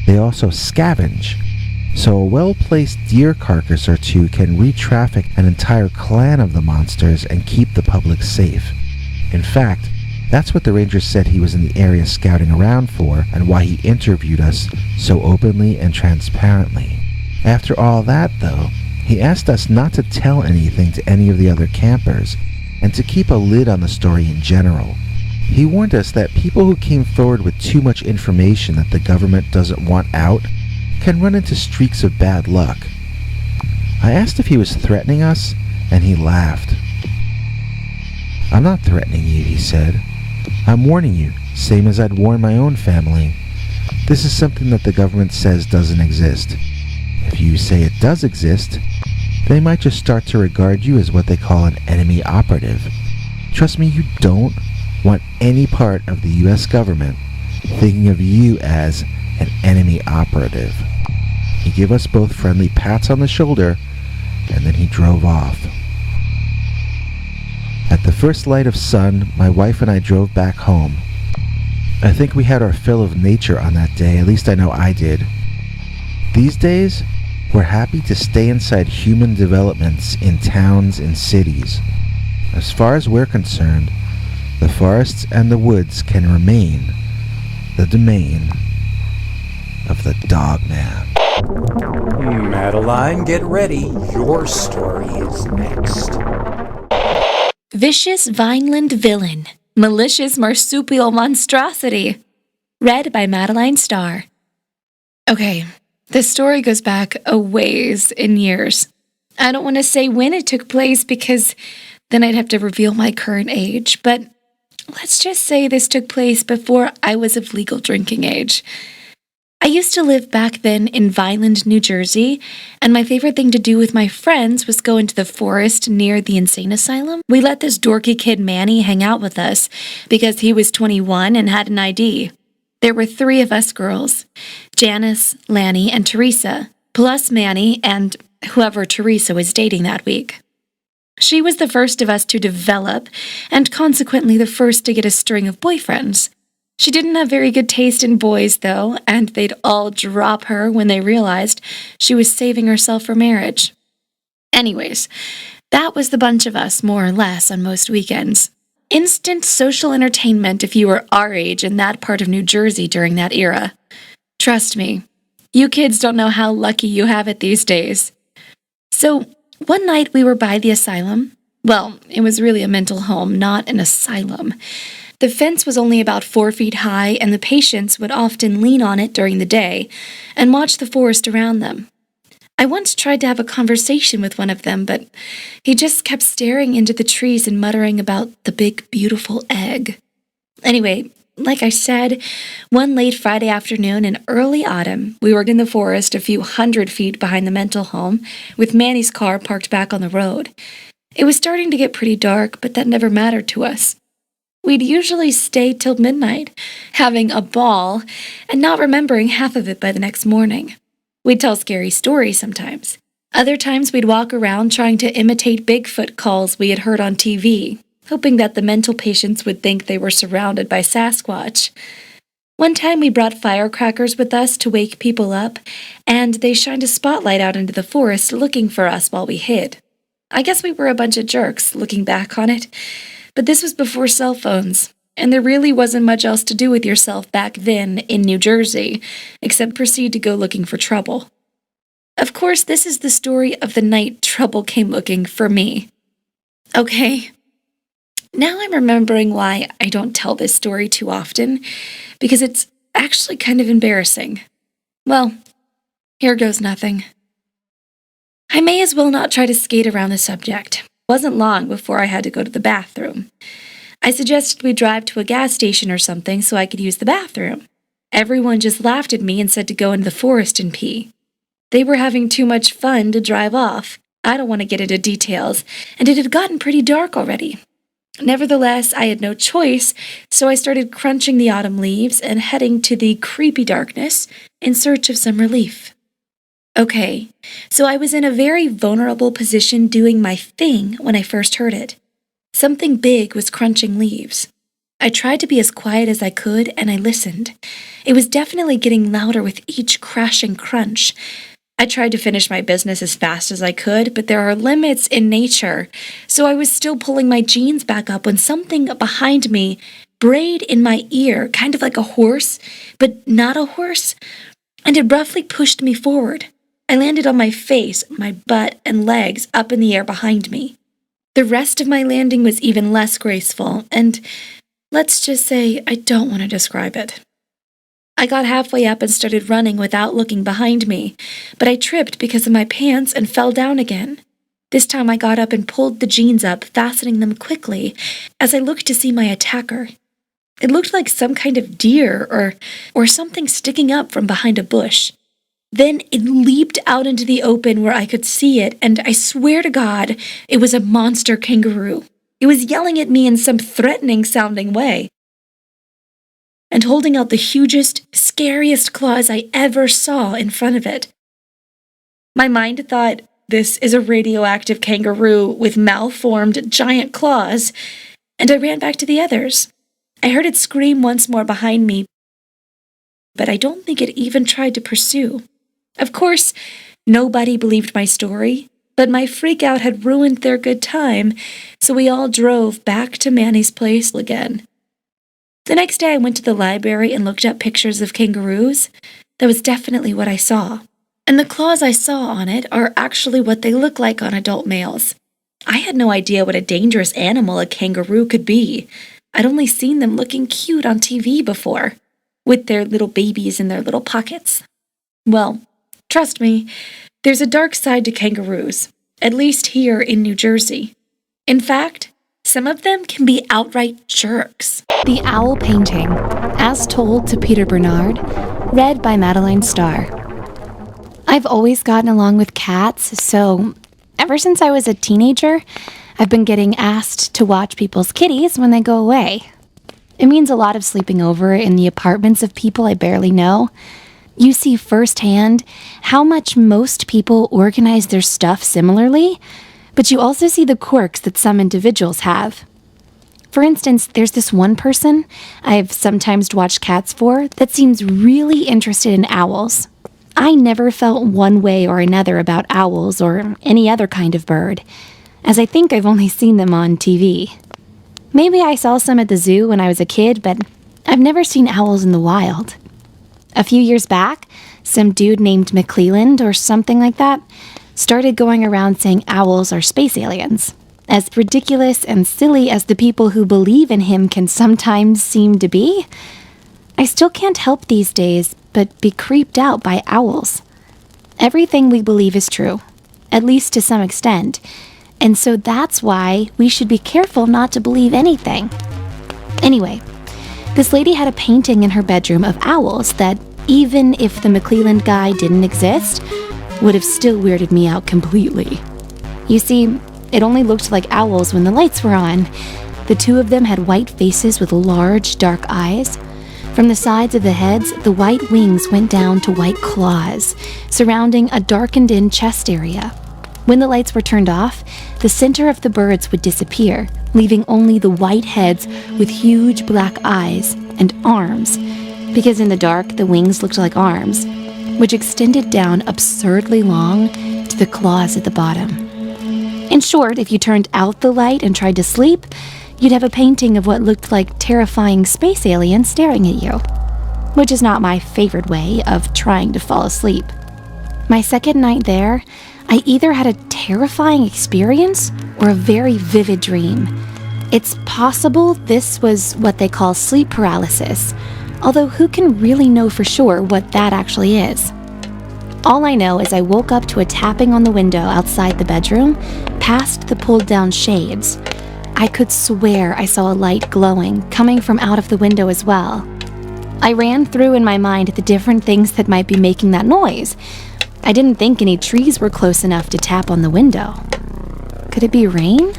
they also scavenge, so a well-placed deer carcass or two can re-traffic an entire clan of the monsters and keep the public safe. In fact, that's what the ranger said he was in the area scouting around for, and why he interviewed us so openly and transparently. After all that, though, he asked us not to tell anything to any of the other campers, and to keep a lid on the story in general. He warned us that people who came forward with too much information that the government doesn't want out can run into streaks of bad luck. I asked if he was threatening us, and he laughed. "I'm not threatening you," he said. "I'm warning you, same as I'd warn my own family. This is something that the government says doesn't exist. If you say it does exist, they might just start to regard you as what they call an enemy operative. Trust me, you don't want any part of the US government thinking of you as an enemy operative." He gave us both friendly pats on the shoulder, and then he drove off. At the first light of sun, my wife and I drove back home. I think we had our fill of nature on that day, at least I know I did. These days, we're happy to stay inside human developments in towns and cities. As far as we're concerned, the forests and the woods can remain the domain of the Dogman. Madeline, get ready. Your story is next. Vicious Vineland Villain, Malicious Marsupial Monstrosity. Read by Madeline Starr. Okay, this story goes back a ways in years. I don't want to say when it took place because then I'd have to reveal my current age, but let's just say this took place before I was of legal drinking age. I used to live back then in Vineland, New Jersey, and my favorite thing to do with my friends was go into the forest near the insane asylum. We let this dorky kid Manny hang out with us because he was 21 and had an ID. There were 3 of us girls, Janice, Lanny, and Teresa, plus Manny and whoever Teresa was dating that week. She was the first of us to develop, and consequently the first to get a string of boyfriends. She didn't have very good taste in boys, though, and they'd all drop her when they realized she was saving herself for marriage. Anyways, that was the bunch of us, more or less, on most weekends. Instant social entertainment if you were our age in that part of New Jersey during that era. Trust me, you kids don't know how lucky you have it these days. So, one night we were by the asylum. Well, it was really a mental home, not an asylum. The fence was only about 4 feet high, and the patients would often lean on it during the day and watch the forest around them. I once tried to have a conversation with one of them, but he just kept staring into the trees and muttering about the big, beautiful egg. Anyway, like I said, one late Friday afternoon in early autumn, we were in the forest a few 100 feet behind the mental home, with Manny's car parked back on the road. It was starting to get pretty dark, but that never mattered to us. We'd usually stay till midnight, having a ball, and not remembering half of it by the next morning. We'd tell scary stories sometimes. Other times we'd walk around trying to imitate Bigfoot calls we had heard on TV, hoping that the mental patients would think they were surrounded by Sasquatch. One time we brought firecrackers with us to wake people up, and they shined a spotlight out into the forest looking for us while we hid. I guess we were a bunch of jerks, looking back on it. But this was before cell phones, and there really wasn't much else to do with yourself back then in New Jersey, except proceed to go looking for trouble. Of course, this is the story of the night trouble came looking for me. Okay, now I'm remembering why I don't tell this story too often, because it's actually kind of embarrassing. Well, here goes nothing. I may as well not try to skate around the subject. It wasn't long before I had to go to the bathroom. I suggested we drive to a gas station or something so I could use the bathroom. Everyone just laughed at me and said to go into the forest and pee. They were having too much fun to drive off. I don't want to get into details, and it had gotten pretty dark already. Nevertheless, I had no choice, so I started crunching the autumn leaves and heading to the creepy darkness in search of some relief. Okay, so I was in a very vulnerable position doing my thing when I first heard it. Something big was crunching leaves. I tried to be as quiet as I could, and I listened. It was definitely getting louder with each crashing crunch. I tried to finish my business as fast as I could, but there are limits in nature, so I was still pulling my jeans back up when something behind me brayed in my ear, kind of like a horse, but not a horse, and it roughly pushed me forward. I landed on my face, my butt, and legs up in the air behind me. The rest of my landing was even less graceful, and let's just say I don't want to describe it. I got halfway up and started running without looking behind me, but I tripped because of my pants and fell down again. This time I got up and pulled the jeans up, fastening them quickly, as I looked to see my attacker. It looked like some kind of deer or something sticking up from behind a bush. Then it leaped out into the open where I could see it, and I swear to God, it was a monster kangaroo. It was yelling at me in some threatening-sounding way, and holding out the hugest, scariest claws I ever saw in front of it. My mind thought, this is a radioactive kangaroo with malformed giant claws, and I ran back to the others. I heard it scream once more behind me, but I don't think it even tried to pursue. Of course, nobody believed my story, but my freak-out had ruined their good time, so we all drove back to Manny's place again. The next day I went to the library and looked up pictures of kangaroos. That was definitely what I saw. And the claws I saw on it are actually what they look like on adult males. I had no idea what a dangerous animal a kangaroo could be. I'd only seen them looking cute on TV before, with their little babies in their little pockets. Well, trust me, there's a dark side to kangaroos, at least here in New Jersey. In fact, some of them can be outright jerks. The Owl Painting, as told to Peter Bernard, read by Madeline Starr. I've always gotten along with cats, so ever since I was a teenager, I've been getting asked to watch people's kitties when they go away. It means a lot of sleeping over in the apartments of people I barely know. You see firsthand how much most people organize their stuff similarly, but you also see the quirks that some individuals have. For instance, there's this one person I've sometimes watched cats for that seems really interested in owls. I never felt one way or another about owls or any other kind of bird, as I think I've only seen them on TV. Maybe I saw some at the zoo when I was a kid, but I've never seen owls in the wild. A few years back, some dude named McClelland or something like that started going around saying owls are space aliens. As ridiculous and silly as the people who believe in him can sometimes seem to be, I still can't help these days but be creeped out by owls. Everything we believe is true, at least to some extent, and so that's why we should be careful not to believe anything. Anyway, this lady had a painting in her bedroom of owls that, even if the McClelland guy didn't exist, would have still weirded me out completely. You see, it only looked like owls when the lights were on. The two of them had white faces with large, dark eyes. From the sides of the heads, the white wings went down to white claws, surrounding a darkened-in chest area. When the lights were turned off, the center of the birds would disappear, leaving only the white heads with huge black eyes and arms, because in the dark, the wings looked like arms, which extended down absurdly long to the claws at the bottom. In short, if you turned out the light and tried to sleep, you'd have a painting of what looked like terrifying space aliens staring at you, which is not my favorite way of trying to fall asleep. My second night there, I either had a terrifying experience or a very vivid dream. It's possible this was what they call sleep paralysis, although who can really know for sure what that actually is? All I know is I woke up to a tapping on the window outside the bedroom, past the pulled-down shades. I could swear I saw a light glowing, coming from out of the window as well. I ran through in my mind the different things that might be making that noise. I didn't think any trees were close enough to tap on the window. Could it be rain?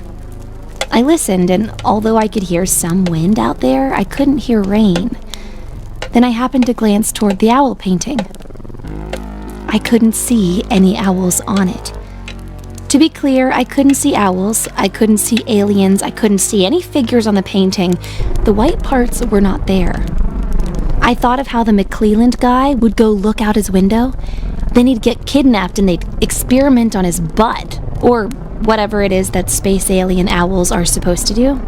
I listened, and although I could hear some wind out there, I couldn't hear rain. Then I happened to glance toward the owl painting. I couldn't see any owls on it. To be clear, I couldn't see owls, I couldn't see aliens, I couldn't see any figures on the painting. The white parts were not there. I thought of how the McClelland guy would go look out his window, then he'd get kidnapped and they'd experiment on his butt, or whatever it is that space alien owls are supposed to do.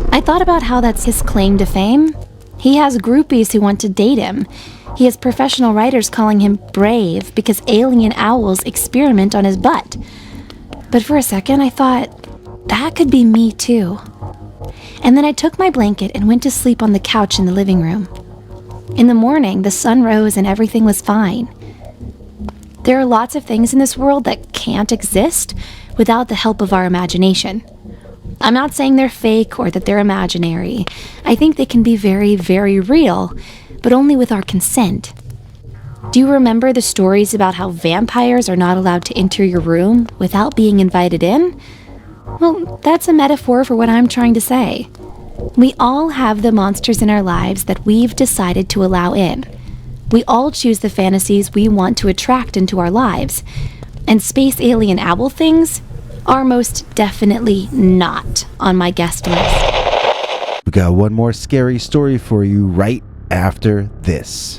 I thought about how that's his claim to fame. He has groupies who want to date him. He has professional writers calling him brave because alien owls experiment on his butt. But for a second, I thought, that could be me too. And then I took my blanket and went to sleep on the couch in the living room. In the morning, the sun rose and everything was fine. There are lots of things in this world that can't exist without the help of our imagination. I'm not saying they're fake or that they're imaginary. I think they can be very, very real, but only with our consent. Do you remember the stories about how vampires are not allowed to enter your room without being invited in? Well, that's a metaphor for what I'm trying to say. We all have the monsters in our lives that we've decided to allow in. We all choose the fantasies we want to attract into our lives. And space alien owl things are most definitely not on my guest list. We got one more scary story for you right after this.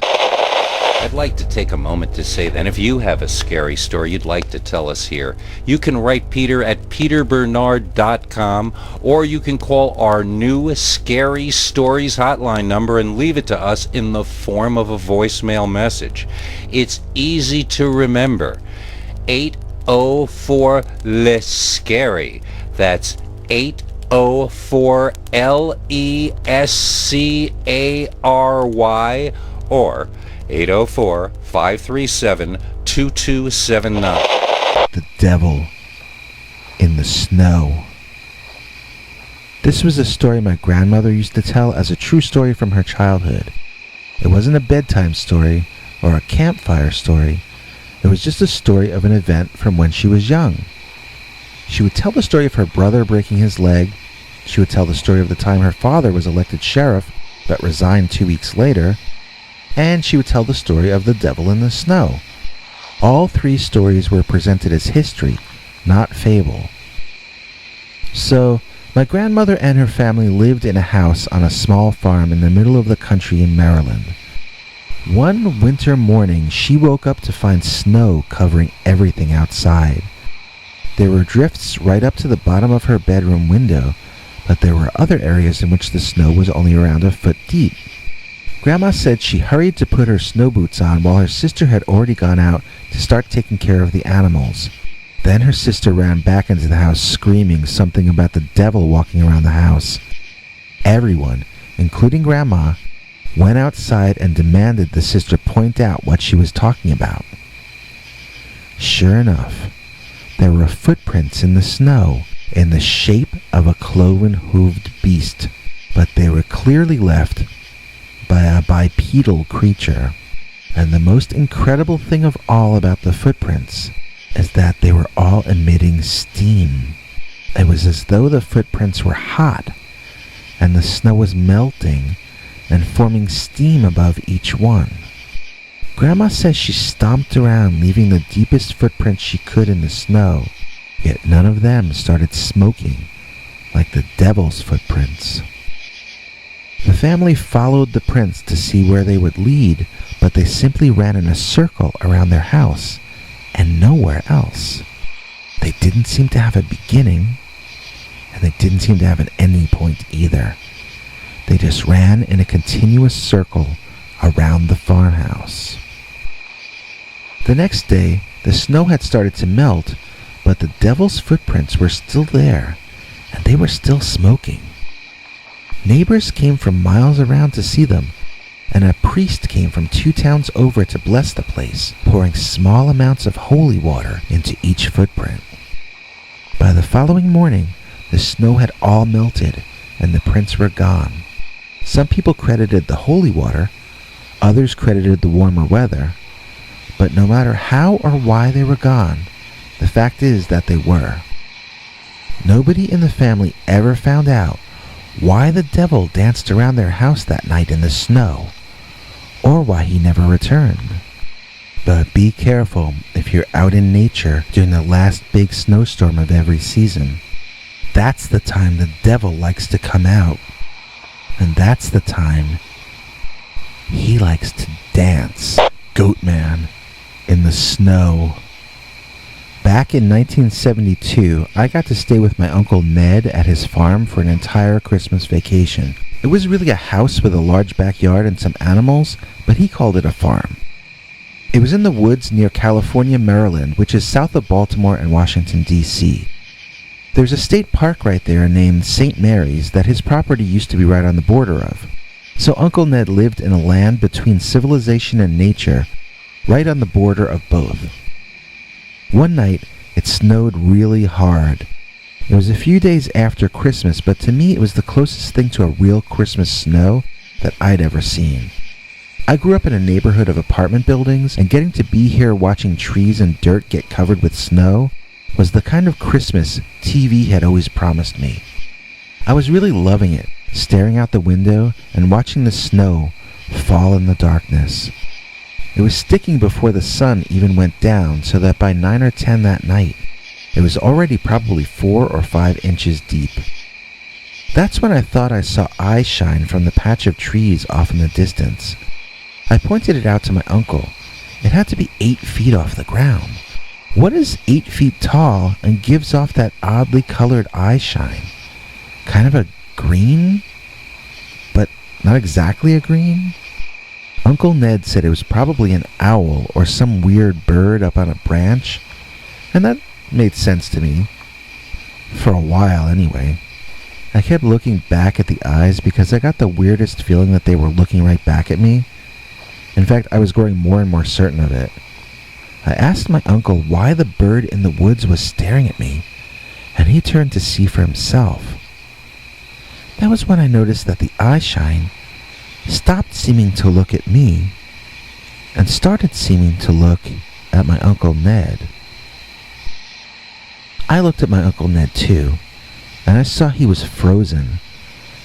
I'd like to take a moment to say that if you have a scary story you'd like to tell us here, you can write Peter at peterbernard.com, or you can call our new Scary Stories hotline number and leave it to us in the form of a voicemail message. It's easy to remember. 804-LESCARY. That's 804-LESCARY, or 804-537-2279. The Devil in the Snow. This was a story my grandmother used to tell as a true story from her childhood. It wasn't a bedtime story or a campfire story. It was just a story of an event from when she was young. She would tell the story of her brother breaking his leg. She would tell the story of the time her father was elected sheriff but resigned 2 weeks later. And she would tell the story of the devil in the snow. All three stories were presented as history, not fable. So, my grandmother and her family lived in a house on a small farm in the middle of the country in Maryland. One winter morning, she woke up to find snow covering everything outside. There were drifts right up to the bottom of her bedroom window, but there were other areas in which the snow was only around a foot deep. Grandma said she hurried to put her snow boots on while her sister had already gone out to start taking care of the animals. Then her sister ran back into the house screaming something about the devil walking around the house. Everyone, including Grandma, went outside and demanded the sister point out what she was talking about. Sure enough, there were footprints in the snow in the shape of a cloven-hooved beast, but they were clearly left by a bipedal creature. And the most incredible thing of all about the footprints is that they were all emitting steam. It was as though the footprints were hot, and the snow was melting and forming steam above each one. Grandma says she stomped around, leaving the deepest footprints she could in the snow, yet none of them started smoking like the devil's footprints. The family followed the prints to see where they would lead, but they simply ran in a circle around their house and nowhere else. They didn't seem to have a beginning, and they didn't seem to have an ending point either. They just ran in a continuous circle around the farmhouse. The next day, the snow had started to melt, but the devil's footprints were still there, and they were still smoking. Neighbors came from miles around to see them, and a priest came from 2 towns over to bless the place, pouring small amounts of holy water into each footprint. By the following morning, the snow had all melted, and the prints were gone. Some people credited the holy water, others credited the warmer weather, But no matter how or why they were gone, the fact is that they were. Nobody in the family ever found out why the devil danced around their house that night in the snow, or why he never returned. But be careful if you're out in nature during the last big snowstorm of every season. That's the time the devil likes to come out. And that's the time he likes to dance. Goatman in the snow. Back in 1972, I got to stay with my Uncle Ned at his farm for an entire Christmas vacation. It was really a house with a large backyard and some animals, but he called it a farm. It was in the woods near California, Maryland, which is south of Baltimore and Washington, D.C. There's a state park right there named St. Mary's that his property used to be right on the border of. So Uncle Ned lived in a land between civilization and nature, right on the border of both. One night, it snowed really hard. It was a few days after Christmas, but to me it was the closest thing to a real Christmas snow that I'd ever seen. I grew up in a neighborhood of apartment buildings, and getting to be here watching trees and dirt get covered with snow was the kind of Christmas TV had always promised me. I was really loving it, staring out the window and watching the snow fall in the darkness. It was sticking before the sun even went down, so that by 9 or 10 that night, it was already probably 4 or 5 inches deep. That's when I thought I saw eye shine from the patch of trees off in the distance. I pointed it out to my uncle. It had to be 8 feet off the ground. What is 8 feet tall and gives off that oddly colored eye shine? Kind of a green, but not exactly a green? Uncle Ned said it was probably an owl or some weird bird up on a branch, and that made sense to me. For a while, anyway. I kept looking back at the eyes because I got the weirdest feeling that they were looking right back at me. In fact, I was growing more and more certain of it. I asked my uncle why the bird in the woods was staring at me, and he turned to see for himself. That was when I noticed that the eye shine stopped seeming to look at me and started seeming to look at my Uncle Ned. I looked at my Uncle Ned too, and I saw he was frozen,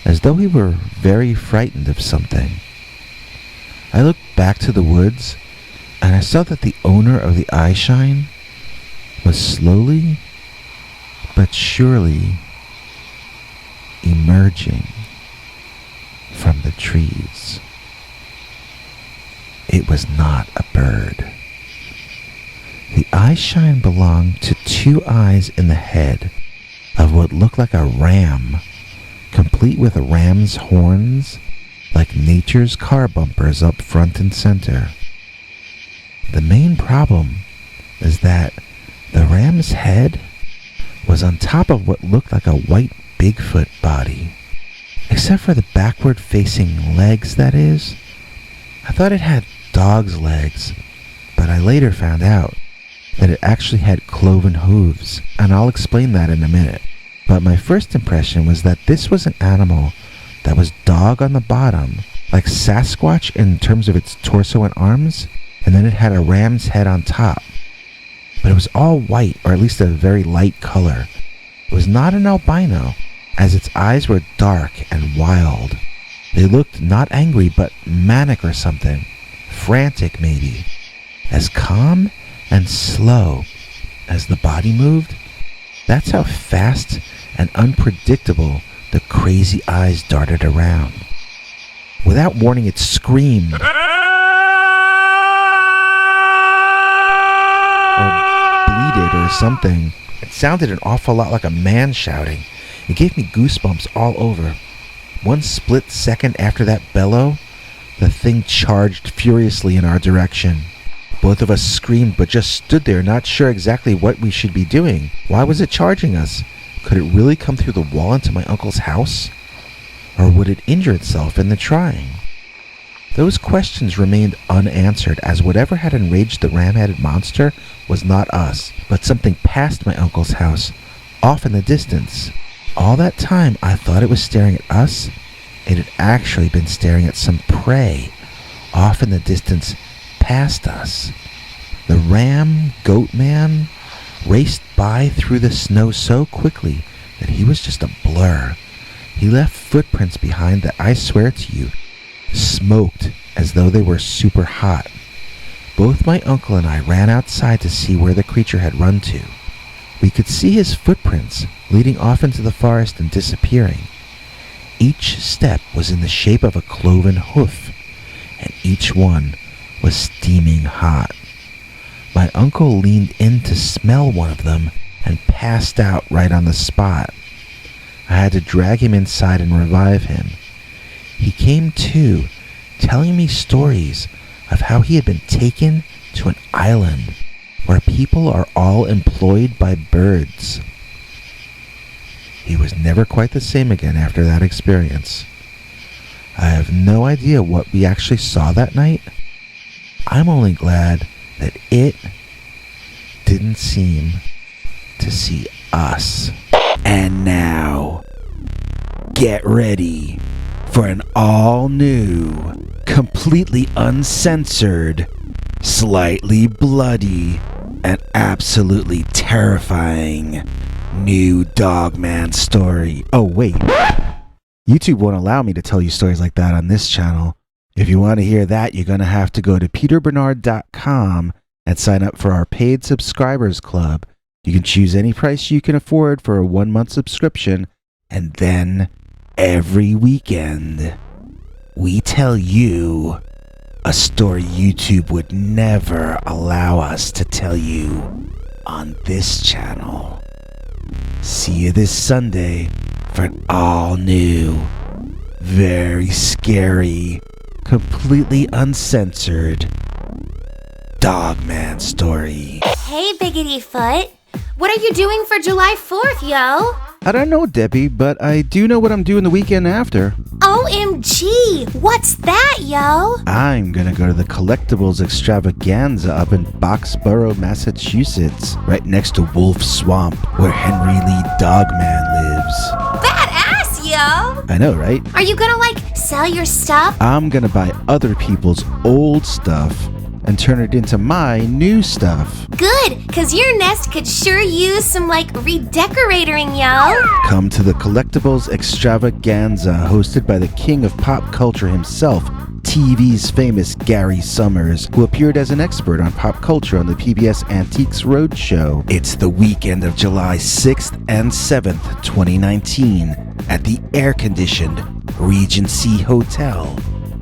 as though he were very frightened of something. I looked back to the woods, and I saw that the owner of the eye shine was slowly but surely emerging from the trees. It was not a bird. The eye shine belonged to 2 eyes in the head of what looked like a ram, complete with a ram's horns, like nature's car bumpers up front and center. The main problem is that the ram's head was on top of what looked like a white Bigfoot body. Except for the backward-facing legs, that is. I thought it had dog's legs, but I later found out that it actually had cloven hooves, and I'll explain that in a minute. But my first impression was that this was an animal that was dog on the bottom, like Sasquatch in terms of its torso and arms, and then it had a ram's head on top. But it was all white, or at least a very light color. It was not an albino, as its eyes were dark and wild. They looked not angry, but manic or something. Frantic, maybe. As calm and slow as the body moved, that's how fast and unpredictable the crazy eyes darted around. Without warning, it screamed. Or bleated or something. It sounded an awful lot like a man shouting. It gave me goosebumps all over. One split second after that bellow, the thing charged furiously in our direction. Both of us screamed but just stood there, not sure exactly what we should be doing. Why was it charging us? Could it really come through the wall into my uncle's house? Or would it injure itself in the trying? Those questions remained unanswered, as whatever had enraged the ram-headed monster was not us, but something past my uncle's house, off in the distance. All that time I thought it was staring at us. It had actually been staring at some prey off in the distance past us. The ram goat man raced by through the snow so quickly that he was just a blur. He left footprints behind that, I swear to you, smoked as though they were super hot. Both my uncle and I ran outside to see where the creature had run to. We could see his footprints leading off into the forest and disappearing. Each step was in the shape of a cloven hoof, and each one was steaming hot. My uncle leaned in to smell one of them and passed out right on the spot. I had to drag him inside and revive him. He came to, telling me stories of how he had been taken to an island where people are all employed by birds. He was never quite the same again after that experience. I have no idea what we actually saw that night. I'm only glad that it didn't seem to see us. And now, get ready for an all-new, completely uncensored, slightly bloody, and absolutely terrifying new Dogman story. Oh, wait. YouTube won't allow me to tell you stories like that on this channel. If you want to hear that, you're going to have to go to peterbernard.com and sign up for our paid subscribers club. You can choose any price you can afford for a 1-month subscription, and then every weekend we tell you a story YouTube would never allow us to tell you on this channel. See you this Sunday for an all-new, very scary, completely uncensored Dogman story. Hey, Biggity Foot. What are you doing for July 4th, yo? I don't know, Debbie, but I do know what I'm doing the weekend after. OMG! What's that, yo? I'm gonna go to the Collectibles Extravaganza up in Boxborough, Massachusetts, right next to Wolf Swamp, where Henry Lee Dogman lives. Badass, yo! I know, right? Are you gonna, sell your stuff? I'm gonna buy other people's old stuff and turn it into my new stuff. Good, cause your nest could sure use some, redecorating, yo. Come to the Collectibles Extravaganza, hosted by the king of pop culture himself, TV's famous Gary Summers, who appeared as an expert on pop culture on the PBS Antiques Roadshow. It's the weekend of July 6th and 7th, 2019, at the air-conditioned Regency Hotel,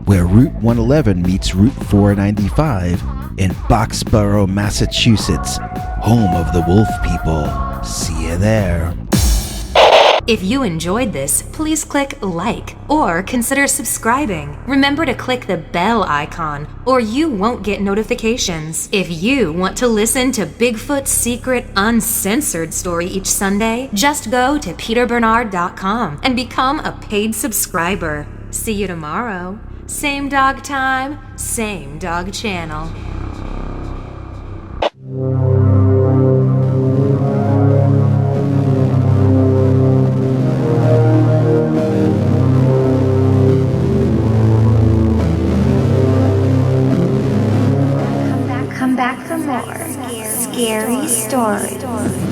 where Route 111 meets Route 495 in Boxborough, Massachusetts, home of the Wolf People. See you there. If you enjoyed this, please click like or consider subscribing. Remember to click the bell icon or you won't get notifications. If you want to listen to Bigfoot's secret uncensored story each Sunday, just go to peterbernard.com and become a paid subscriber. See you tomorrow. Same dog time, same dog channel. Come back for more scary stories.